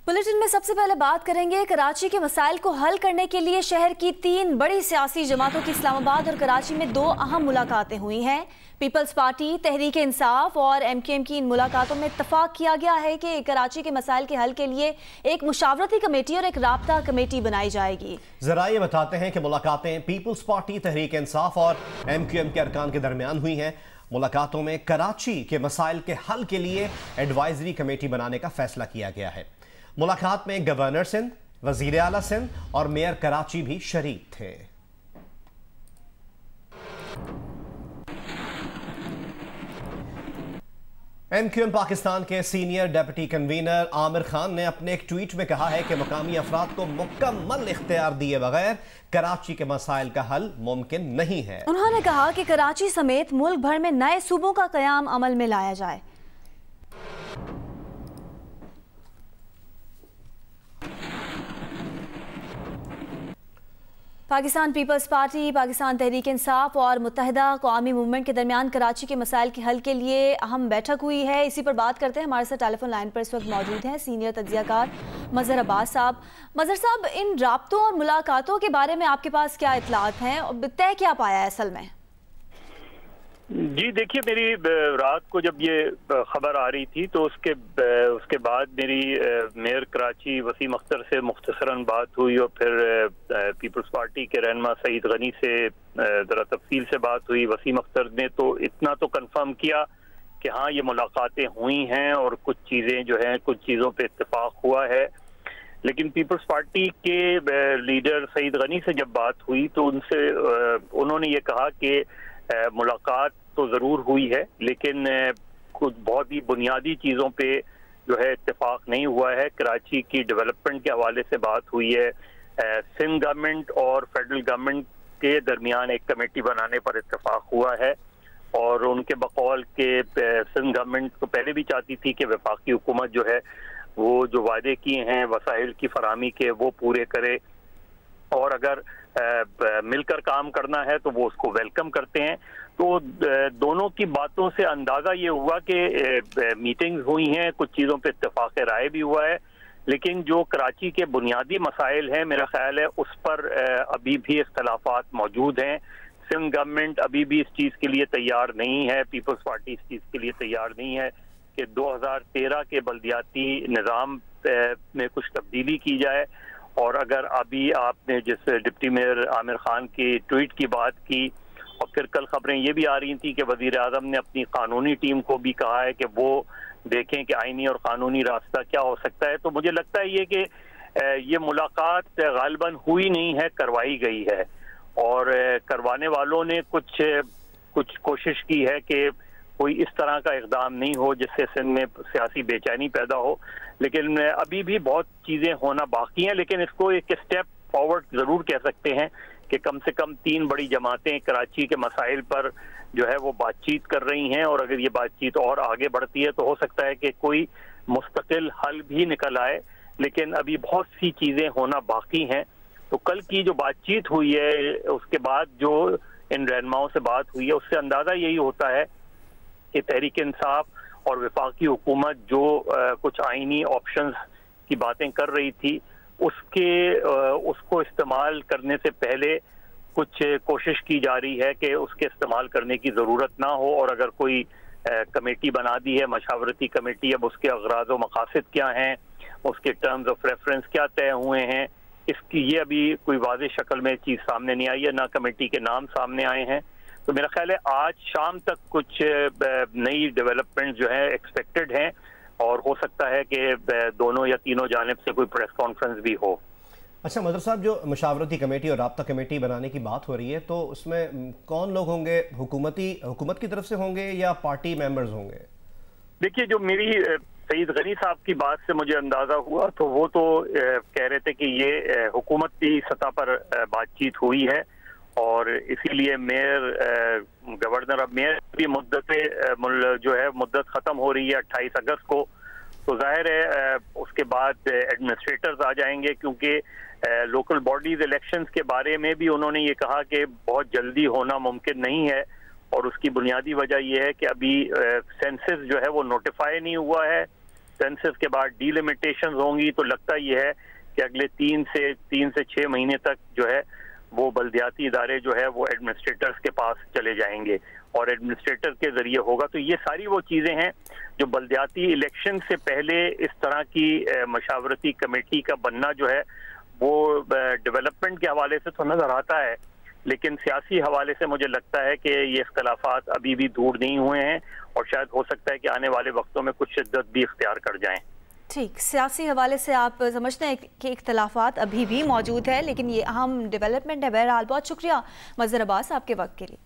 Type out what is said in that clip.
Bulletin में सबसे पहले बात करेंगे कराची के मसाइल को हल करने के लिए शहर की 3 बड़ी सियासी जमातों की इस्लामाबाद और कराची में 2 अहम मुलाकातें हुई हैं। पीपल्स पार्टी, तहरीक इंसाफ और MQM की इन मुलाकातों में इत्तफाक किया गया है कि कराची के मसाइल के हल के लिए एक मुशावरती कमेटी और एक राब्ता कमेटी बनाई जाएगी। जरा ये बताते हैं कि मुलाकातें पीपल्स पार्टी, तहरीक इंसाफ और MQM के अरकान के दरमियान हुई हैं। मुलाकातों में कराची के मसाइल के हल के लिए एडवाइजरी कमेटी बनाने का फैसला किया गया है। मुलाकात में गवर्नर सिंध, वजीर आला सिंध और मेयर कराची भी शरीक थे। MQM पाकिस्तान के senior deputy convener Aamir Khan ने अपने एक ट्वीट में कहा है कि मुकामी अफराद को मुकम्मल इख्तियार दिए बगैर कराची के मसाइल का हल मुमकिन नहीं है। उन्होंने कहा कि कराची समेत मुल्क भर में नए सूबों का कयाम अमल में लाया जाए। पाकिस्तान पीपल्स पार्टी, पाकिस्तान तहरीक इंसाफ और मुत्तहिदा कौमी मूवमेंट के दरमियान कराची के मसाइल के हल के लिए अहम बैठक हुई है। इसी पर बात करते हैं। हमारे साथ टेलीफोन लाइन पर इस वक्त मौजूद हैं सीनियर तज्जियाकार मजहर अब्बास साहब। मजहर साहब, इन राब्तों और मुलाकातों के बारे में आपके पास क्या इत्तलात हैं और तय क्या पाया है असल में? जी देखिए, मेरी रात को जब ये खबर आ रही थी तो उसके बाद मेरी मेयर कराची वसीम अख्तर से मुख्तसरन बात हुई और फिर पीपल्स पार्टी के रहनुमा सईद गनी से ज़रा तफसील से बात हुई। वसीम अख्तर ने तो इतना तो कंफर्म किया कि हाँ ये मुलाकातें हुई हैं और कुछ चीज़ें जो हैं, कुछ चीज़ों पे इत्तेफाक हुआ है। लेकिन पीपल्स पार्टी के लीडर सईद गनी से जब बात हुई तो उन्होंने ये कहा कि मुलाकात तो ज़रूर हुई है लेकिन कुछ बहुत ही बुनियादी चीज़ों पे जो है इत्तेफाक नहीं हुआ है। कराची की डेवलपमेंट के हवाले से बात हुई है। सिंध गवर्नमेंट और फेडरल गवर्नमेंट के दरमियान एक कमेटी बनाने पर इत्तेफाक हुआ है और उनके बकौल के सिंध गवर्नमेंट तो पहले भी चाहती थी कि वफाकी हुकूमत जो है वो जो वादे किए हैं वसाइल की फराहमी के वो पूरे करे और अगर मिलकर काम करना है तो वो उसको वेलकम करते हैं। तो दोनों की बातों से अंदाज़ा ये हुआ कि मीटिंग्स हुई हैं, कुछ चीज़ों पे इत्तेफाक राय भी हुआ है, लेकिन जो कराची के बुनियादी मसाइल हैं मेरा ख्याल है उस पर अभी भी इख्तलाफात मौजूद हैं। सिंध गवर्नमेंट अभी भी इस चीज़ के लिए तैयार नहीं है, पीपल्स पार्टी इस चीज़ के लिए तैयार नहीं है कि 2013 के बल्दियाती निज़ाम में कुछ तब्दीली की जाए। और अगर अभी आपने जिस डिप्टी मेयर आमिर खान की ट्वीट की बात की और फिर कल खबरें ये भी आ रही थी कि वजीर आज़म ने अपनी कानूनी टीम को भी कहा है कि वो देखें कि आईनी और कानूनी रास्ता क्या हो सकता है, तो मुझे लगता है ये कि ये मुलाकात गालिबन हुई नहीं है, करवाई गई है और करवाने वालों ने कुछ कोशिश की है कि कोई इस तरह का इक़दाम नहीं हो जिससे सिंध में सियासी बेचैनी पैदा हो। लेकिन अभी भी बहुत चीज़ें होना बाकी हैं, लेकिन इसको एक स्टेप फॉरवर्ड ज़रूर कह सकते हैं कि कम से कम 3 बड़ी जमातें कराची के मसाइल पर जो है वो बातचीत कर रही हैं और अगर ये बातचीत और आगे बढ़ती है तो हो सकता है कि कोई मुस्तकिल हल भी निकल आए, लेकिन अभी बहुत सी चीज़ें होना बाकी हैं। तो कल की जो बातचीत हुई है उसके बाद जो इन रहनुमाओं से बात हुई है उससे अंदाज़ा यही होता है कि तहरीक इंसाफ और वफाकी हुकूमत जो कुछ आईनी ऑप्शंस की बातें कर रही थी उसको इस्तेमाल करने से पहले कुछ कोशिश की जा रही है कि उसके इस्तेमाल करने की ज़रूरत ना हो और अगर कोई कमेटी बना दी है, मशावरती कमेटी, अब उसके अगराज़ व मकासद क्या हैं, उसके टर्म्स ऑफ रेफरेंस क्या तय हुए हैं, इसकी ये अभी कोई वाज़ेह शक्ल में चीज़ सामने नहीं आई है, ना कमेटी के नाम सामने आए हैं। तो मेरा ख्याल है आज शाम तक कुछ नई डेवलपमेंट जो है एक्सपेक्टेड हैं और हो सकता है कि दोनों या तीनों जानिब से कोई प्रेस कॉन्फ्रेंस भी हो। अच्छा मदर साहब, जो मशावरती कमेटी और राब्ता कमेटी बनाने की बात हो रही है तो उसमें कौन लोग होंगे? हुकूमत की तरफ से होंगे या पार्टी मेंबर्स होंगे? देखिए, जो मेरी सईद गनी साहब की बात से मुझे अंदाज़ा हुआ तो वो तो कह रहे थे कि ये हुकूमत की सतह पर बातचीत हुई है और इसीलिए मेयर गवर्नर अब मेयर की मुद्दत ख़त्म हो रही है 28 अगस्त को, तो जाहिर है उसके बाद एडमिनिस्ट्रेटर्स आ जाएंगे क्योंकि लोकल बॉडीज इलेक्शंस के बारे में भी उन्होंने ये कहा कि बहुत जल्दी होना मुमकिन नहीं है और उसकी बुनियादी वजह यह है कि अभी सेंसस जो है वो नोटिफाई नहीं हुआ है सेंसस के बाद डिलिमिटेशन होंगी, तो लगता ये है कि अगले 3 से 6 महीने तक जो है वो बल्दियाती इदारे जो है वो एडमिनिस्ट्रेटर्स के पास चले जाएंगे और एडमिनिस्ट्रेटर के जरिए होगा। तो ये सारी वो चीज़ें हैं जो बल्दियाती इलेक्शन से पहले इस तरह की मशावरती कमेटी का बनना जो है वो डेवलपमेंट के हवाले से तो नज़र आता है, लेकिन सियासी हवाले से मुझे लगता है कि ये इख्तलाफात अभी भी दूर नहीं हुए हैं और शायद हो सकता है कि आने वाले वक्तों में कुछ शिद्दत भी इख्तियार कर जाएं। ठीक, सियासी हवाले से आप समझते हैं कि इख्तलाफात अभी भी मौजूद है, लेकिन ये अहम डेवलपमेंट है। बहरहाल बहुत शुक्रिया मज़हर अब्बास आपके वक्त के लिए।